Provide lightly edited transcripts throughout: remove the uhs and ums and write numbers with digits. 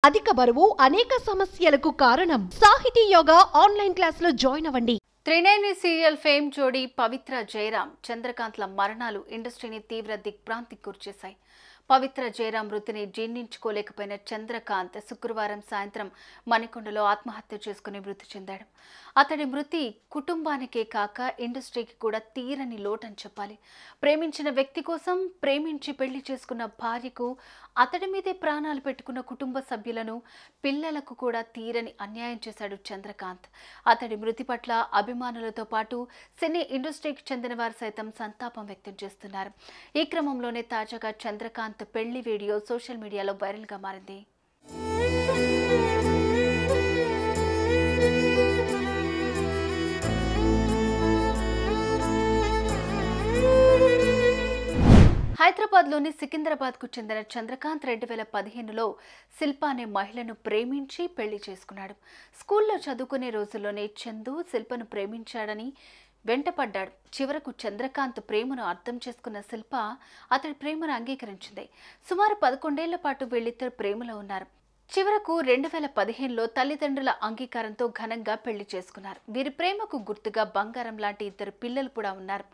అధిక బరువు అనేక సమస్యలకు కారణం. సాహితీ యోగా ఆన్లైన్ క్లాసులో జాయిన్ అవ్వండి. త్రినేని సీరియల్ ఫేమ్ జోడీ పవిత్ర జయరాం, చంద్రకాంత్ల మరణాలు ఇండస్ట్రీని తీవ్ర దిగ్భ్రాంతికి గురిచేశాయి. పవిత్ర జయరాం మృతిని జీర్ణించుకోలేకపోయిన చంద్రకాంత్ శుక్రవారం సాయంత్రం మణికొండలో ఆత్మహత్య చేసుకుని మృతి చెందాడు. అతడి మృతి కుటుంబానికే కాక ఇండస్ట్రీకి కూడా తీరని లోటని చెప్పాలి. ప్రేమించిన వ్యక్తి కోసం ప్రేమించి పెళ్లి చేసుకున్న భార్యకు, అతడి మీదే ప్రాణాలు పెట్టుకున్న కుటుంబ సభ్యులను, పిల్లలకు కూడా తీరని అన్యాయం చేశాడు చంద్రకాంత్. అతడి మృతి పట్ల అభిమానులతో పాటు సినీ ఇండస్ట్రీకి చెందిన వారు సైతం సంతాపం వ్యక్తం చేస్తున్నారు. ఈ క్రమంలోనే తాజాగా చంద్రకాంత్ పెళ్లి వీడియో సోషల్ మీడియాలో వైరల్ గా మారింది. హైదరాబాద్లోని సికింద్రాబాద్కు చెందిన చంద్రకాంత్ 2015లో శిల్ప అనే మహిళను ప్రేమించి పెళ్లి చేసుకున్నాడు. స్కూల్లో చదువుకునే రోజుల్లోనే చందు శిల్పను ప్రేమించాడని వెంటపడ్డాడు. చివరకు చంద్రకాంత్ ప్రేమను అర్థం చేసుకున్న శిల్ప అతడి ప్రేమను అంగీకరించింది. సుమారు 11 ఏళ్ల పాటు వీళ్ళిద్దరు ప్రేమలో ఉన్నారు. చివరకు 2015లో తల్లిదండ్రుల అంగీకారంతో ఘనంగా పెళ్లి చేసుకున్నారు. వీరి ప్రేమకు గుర్తుగా బంగారం లాంటి 2 పిల్లలు కూడా ఉన్నారు.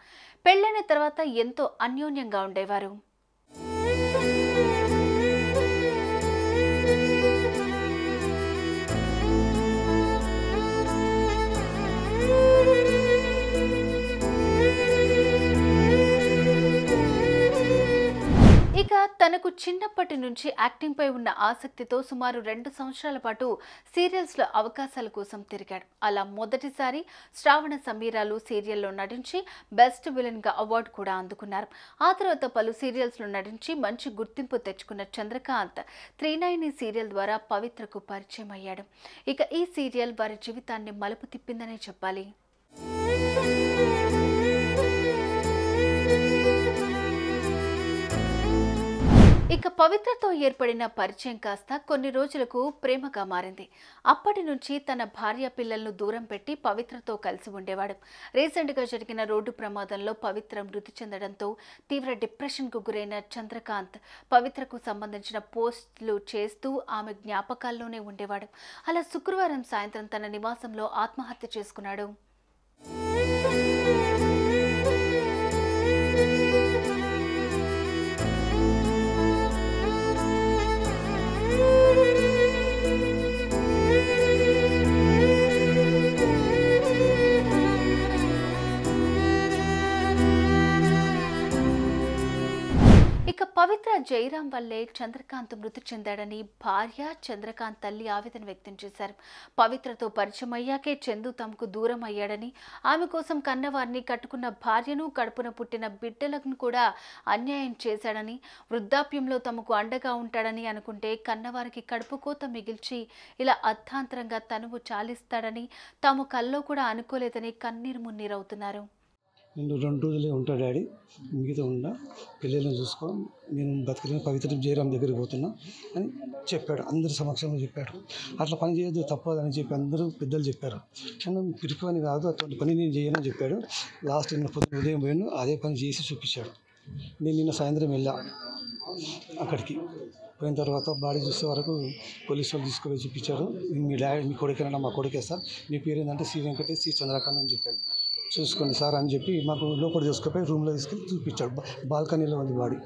పెళ్లైన తర్వాత ఎంతో అన్యోన్యంగా ఉండేవారు. ఇక తనకు చిన్నప్పటి నుంచి యాక్టింగ్ పై ఉన్న ఆసక్తితో సుమారు 2 సంవత్సరాల పాటు సీరియల్స్ లో అవకాశాల కోసం తిరిగాడు. అలా మొదటిసారి శ్రావణ సమీరాలు సీరియల్లో నటించి బెస్ట్ విలన్ గా అవార్డు కూడా అందుకున్నారు. ఆ తర్వాత పలు సీరియల్స్ లో నటించి మంచి గుర్తింపు తెచ్చుకున్న చంద్రకాంత్ త్రినేని సీరియల్ ద్వారా పవిత్రకు పరిచయం అయ్యాడు. ఇక ఈ సీరియల్ వారి జీవితాన్ని మలుపు తిప్పిందనే చెప్పాలి. ఇక పవిత్రతో ఏర్పడిన పరిచయం కాస్త కొన్ని రోజులకు ప్రేమగా మారింది. అప్పటి నుంచి తన భార్య పిల్లలను దూరం పెట్టి పవిత్రతో కలిసి ఉండేవాడు. రీసెంట్గా జరిగిన రోడ్డు ప్రమాదంలో పవిత్ర మృతి చెందడంతో తీవ్ర డిప్రెషన్కు గురైన చంద్రకాంత్ పవిత్రకు సంబంధించిన పోస్టులు చేస్తూ ఆమె జ్ఞాపకాల్లోనే ఉండేవాడు. అలా శుక్రవారం సాయంత్రం తన నివాసంలో ఆత్మహత్య చేసుకున్నాడు. ఇక పవిత్ర జయరాం వల్లే చంద్రకాంత్ మృతి చెందాడని భార్య, చంద్రకాంత్ తల్లి ఆవేదన వ్యక్తం చేశారు. పవిత్రతో పరిచయం అయ్యాకే చందు తమకు దూరం అయ్యాడని, ఆమె కోసం కన్నవారిని, కట్టుకున్న భార్యను, కడుపున పుట్టిన బిడ్డలను కూడా అన్యాయం చేశాడని, వృద్ధాప్యంలో తమకు అండగా ఉంటాడని అనుకుంటే కన్నవారికి కడుపు కోత మిగిల్చి ఇలా అర్థాంతరంగా తనువు చాలిస్తాడని తాము కల్లో కూడా అనుకోలేదని కన్నీరు మున్నీరవుతున్నారు. నేను 2 రోజులే ఉంటా డాడీ, మిగతా ఉండా, పిల్లలను చూసుకో, నేను బతికిన పవిత్ర జయరాం దగ్గరికి పోతున్నా అని చెప్పాడు. అందరి సమక్షంలో చెప్పాడు. అట్లా పని చేయొద్దు, తప్పదని చెప్పి అందరూ పెద్దలు చెప్పారు. నేను పిరికి పని కాదు, అటువంటి పని నేను చేయనని చెప్పాడు. లాస్ట్ నిన్న పొద్దున ఉదయం పోయాను, అదే పని చేసి చూపించాడు. నేను నిన్న సాయంత్రం వెళ్ళా అక్కడికి. పోయిన తర్వాత బాడీ చూసే వరకు పోలీసు వాళ్ళు తీసుకుపోయి చూపించారు. మీ డాడీ, మీ కొడుకేనా? మా కొడుకే సార్. మీ పేరు ఏంటంటే సి వెంకటేష్, సి చంద్రకాంత్ అని చెప్పాను. చూసుకోండి సార్ అని చెప్పి మాకు లోపల తీసుకుపోయి రూమ్లో తీసుకెళ్ళి చూపించాడు. బాల్కనీలో ఉంది బాడీ.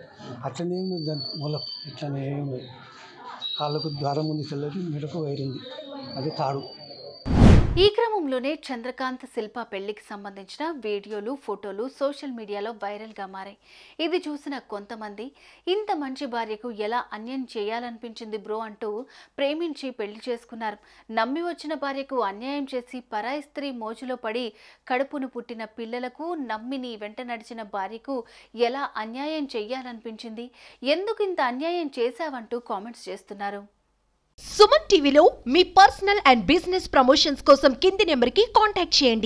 అట్లనే ఉంది, దాని మూల ఇట్లనే ఉంది. కాళ్ళకు దారం ఉంది, తెల్లది, మెడకు వైర్ ఉంది, అది తాడు. ఈ క్రమంలోనే చంద్రకాంత్ శిల్ప పెళ్లికి సంబంధించిన వీడియోలు, ఫోటోలు సోషల్ మీడియాలో వైరల్ గా మారాయి. ఇది చూసిన కొంతమంది ఇంత మంచి భార్యకు ఎలా అన్యాయం చేయాలనిపించింది బ్రో అంటూ ప్రేమించి పెళ్లి చేసుకున్నారు. నమ్మి వచ్చిన భార్యకు అన్యాయం చేసి పరాయి స్త్రీ మోజులో పడి కడుపును పుట్టిన పిల్లలకు నమ్మిని వెంట నడిచిన భార్యకు ఎలా అన్యాయం చేయాలనిపించింది, ఎందుకు ఇంత అన్యాయం చేశావంటూ కామెంట్స్ చేస్తున్నారు. సుమన్ టీవీలో మీ పర్సనల్ అండ్ బిజినెస్ ప్రమోషన్స్ కోసం కింది నెంబర్కి కాంటాక్ట్ చేయండి.